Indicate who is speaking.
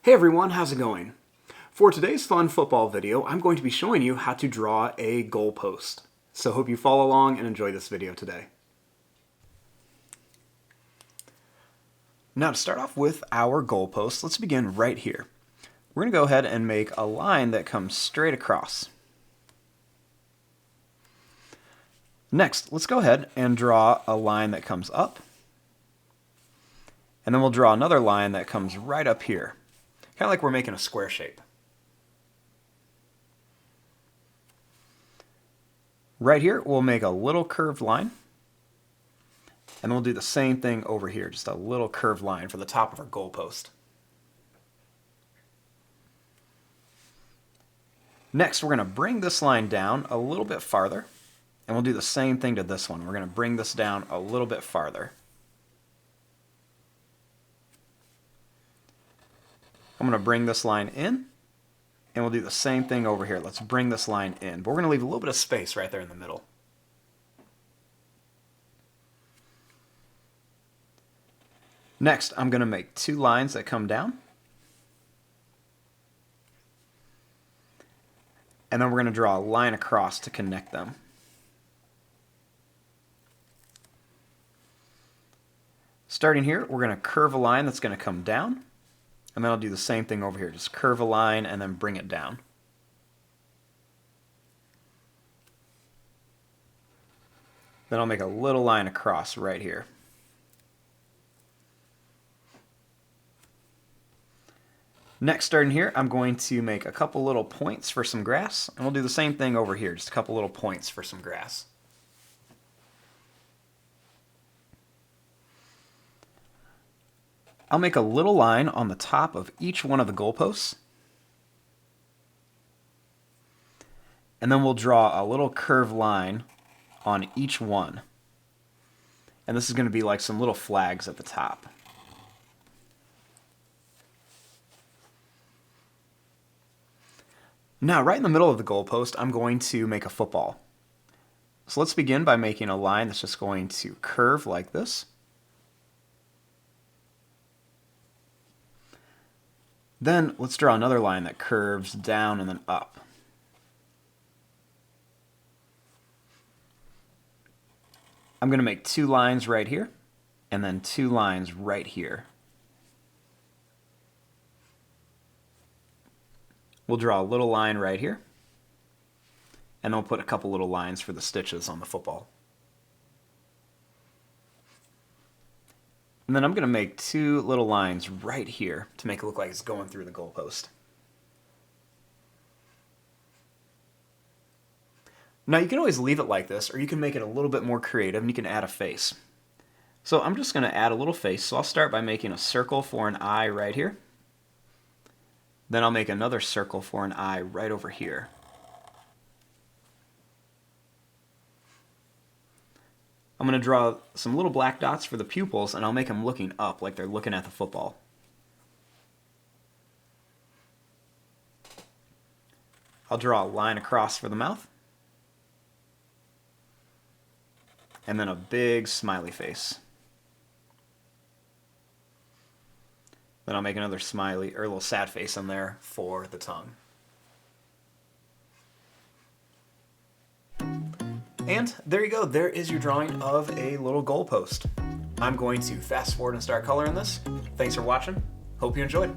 Speaker 1: Hey everyone, how's it going? For today's fun football video, I'm going to be showing you how to draw a goalpost. So hope you follow along and enjoy this video today. Now to start off with our goalpost, let's begin right here. We're going to go ahead and make a line that comes straight across. Next, let's go ahead and draw a line that comes up. And then we'll draw another line that comes right up here. Kind of like we're making a square shape. Right here, we'll make a little curved line. And we'll do the same thing over here, just a little curved line for the top of our goalpost. Next, we're going to bring this line down a little bit farther. And we'll do the same thing to this one. We're going to bring this down a little bit farther. I'm going to bring this line in, and we'll do the same thing over here. Let's bring this line in, but we're going to leave a little bit of space right there in the middle. Next, I'm going to make two lines that come down, and then we're going to draw a line across to connect them. Starting here, we're going to curve a line that's going to come down. And then I'll do the same thing over here. Just curve a line and then bring it down. Then I'll make a little line across right here. Next, starting here, I'm going to make a couple little points for some grass. And we'll do the same thing over here. Just a couple little points for some grass. I'll make a little line on the top of each one of the goalposts. And then we'll draw a little curved line on each one. And this is going to be like some little flags at the top. Now, right in the middle of the goalpost, I'm going to make a football. So let's begin by making a line that's just going to curve like this. Then let's draw another line that curves down and then up. I'm going to make two lines right here, and then two lines right here. We'll draw a little line right here, and then we'll put a couple little lines for the stitches on the football. And then I'm going to make two little lines right here to make it look like it's going through the goalpost. Now you can always leave it like this, or you can make it a little bit more creative and you can add a face. So I'm just going to add a little face. So I'll start by making a circle for an eye right here. Then I'll make another circle for an eye right over here. I'm going to draw some little black dots for the pupils, and I'll make them looking up like they're looking at the football. I'll draw a line across for the mouth. And then a big smiley face. Then I'll make another smiley, or a little sad face on there for the tongue. And there you go, there is your drawing of a little goalpost. I'm going to fast forward and start coloring this. Thanks for watching. Hope you enjoyed.